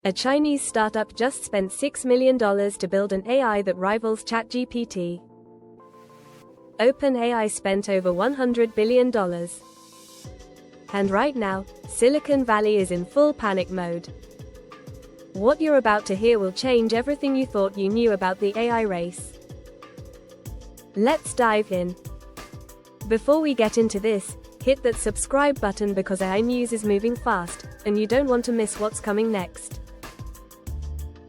A Chinese startup just spent $6 million to build an AI that rivals ChatGPT. OpenAI spent over $100 billion. And right now, Silicon Valley is in full panic mode. What you're about to hear will change everything you thought you knew about the AI race. Let's dive in. Before we get into this, hit that subscribe button because AI news is moving fast, and you don't want to miss what's coming next.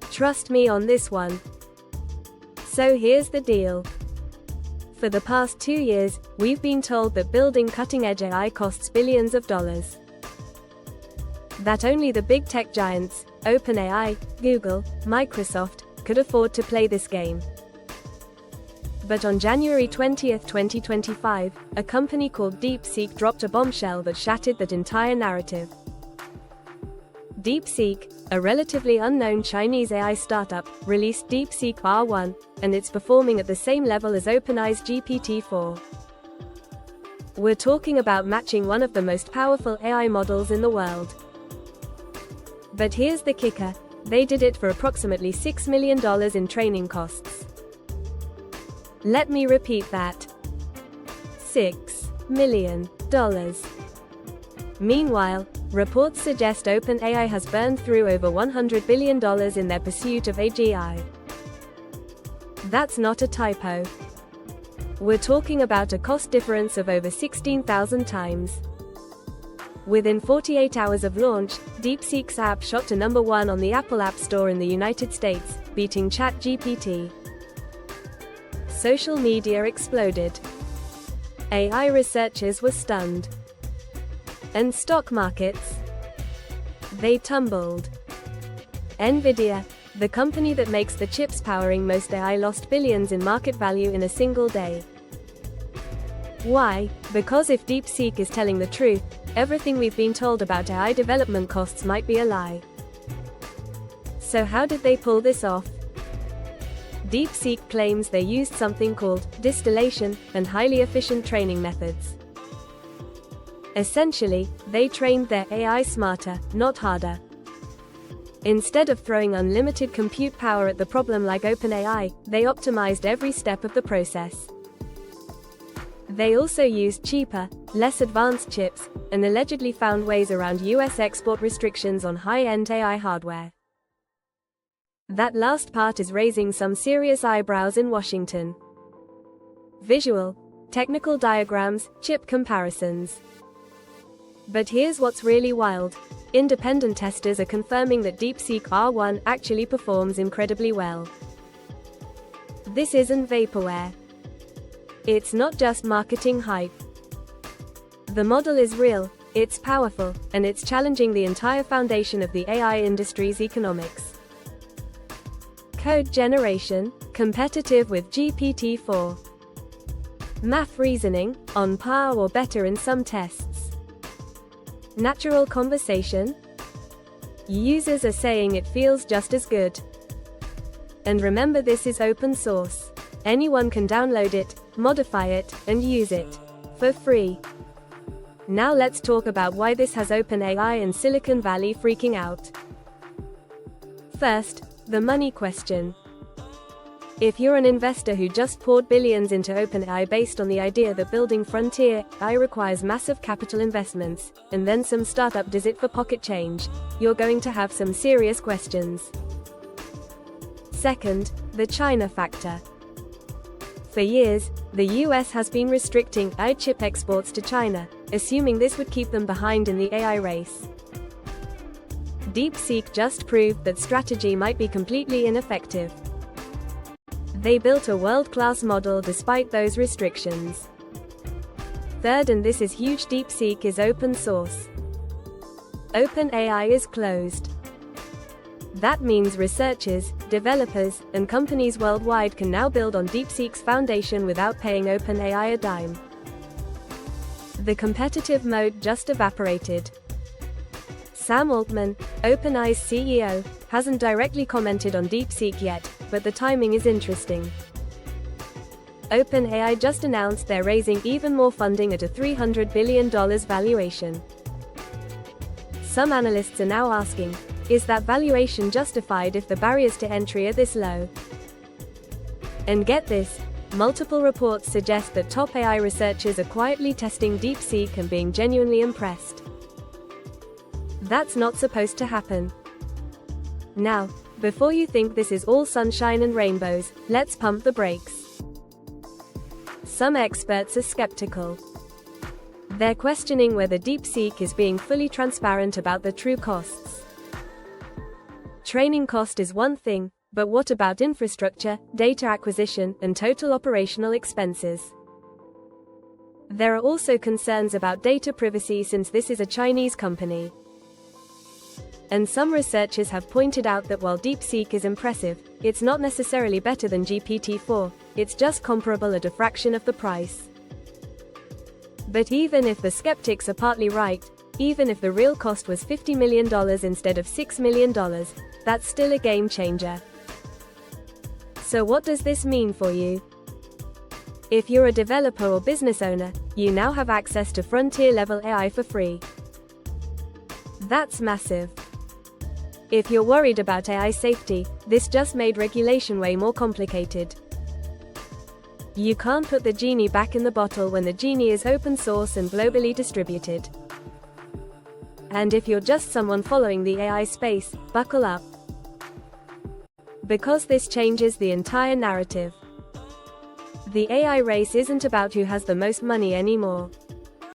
Trust me on this one. So here's the deal. For the past 2 years, we've been told that building cutting-edge AI costs billions of dollars. That only the big tech giants, OpenAI, Google, Microsoft, could afford to play this game. But on January 20, 2025, a company called DeepSeek dropped a bombshell that shattered that entire narrative. DeepSeek, a relatively unknown Chinese AI startup, released DeepSeek R1, and it's performing at the same level as OpenAI's GPT-4. We're talking about matching one of the most powerful AI models in the world. But here's the kicker, they did it for approximately $6 million in training costs. Let me repeat that. $6 million. Meanwhile, reports suggest OpenAI has burned through over $100 billion in their pursuit of AGI. That's not a typo. We're talking about a cost difference of over 16,000 times. Within 48 hours of launch, DeepSeek's app shot to #1 on the Apple App Store in the United States, beating ChatGPT. Social media exploded. AI researchers were stunned. And stock markets? They tumbled. Nvidia, the company that makes the chips powering most AI, lost billions in market value in a single day. Why? Because if DeepSeek is telling the truth, everything we've been told about AI development costs might be a lie. So how did they pull this off? DeepSeek claims they used something called distillation and highly efficient training methods. Essentially, they trained their AI smarter, not harder. Instead of throwing unlimited compute power at the problem like OpenAI, they optimized every step of the process. They also used cheaper, less advanced chips, and allegedly found ways around US export restrictions on high-end AI hardware. That last part is raising some serious eyebrows in Washington. Visual, technical diagrams, chip comparisons. But here's what's really wild. Independent testers are confirming that DeepSeek R1 actually performs incredibly well. This isn't vaporware. It's not just marketing hype. The model is real, it's powerful, and it's challenging the entire foundation of the AI industry's economics. Code generation, competitive with GPT-4. Math reasoning, on par or better in some tests. Natural conversation? Users are saying it feels just as good. And remember, this is open source. Anyone can download it, modify it, and use it for free. Now let's talk about why this has OpenAI and Silicon Valley freaking out. First, the money question. If you're an investor who just poured billions into OpenAI based on the idea that building frontier AI requires massive capital investments, and then some startup does it for pocket change, you're going to have some serious questions. Second, the China factor. For years, the US has been restricting AI chip exports to China, assuming this would keep them behind in the AI race. DeepSeek just proved that strategy might be completely ineffective. They built a world-class model despite those restrictions. Third, and this is huge, DeepSeek is open source. OpenAI is closed. That means researchers, developers, and companies worldwide can now build on DeepSeek's foundation without paying OpenAI a dime. The competitive mode just evaporated. Sam Altman, OpenAI's CEO, hasn't directly commented on DeepSeek yet, but the timing is interesting. OpenAI just announced they're raising even more funding at a $300 billion valuation. Some analysts are now asking, Is that valuation justified if the barriers to entry are this low? And get this, multiple reports suggest that top AI researchers are quietly testing DeepSeek and being genuinely impressed. That's not supposed to happen. Now, before you think this is all sunshine and rainbows, let's pump the brakes. Some experts are skeptical. They're questioning whether DeepSeek is being fully transparent about the true costs. Training cost is one thing, but what about infrastructure, data acquisition, and total operational expenses? There are also concerns about data privacy since this is a Chinese company. And some researchers have pointed out that while DeepSeek is impressive, it's not necessarily better than GPT-4, it's just comparable at a fraction of the price. But even if the skeptics are partly right, even if the real cost was $50 million instead of $6 million, that's still a game changer. So what does this mean for you? If you're a developer or business owner, you now have access to frontier-level AI for free. That's massive. If you're worried about AI safety, this just made regulation way more complicated. You can't put the genie back in the bottle when the genie is open source and globally distributed. And if you're just someone following the AI space, buckle up. Because this changes the entire narrative. The AI race isn't about who has the most money anymore.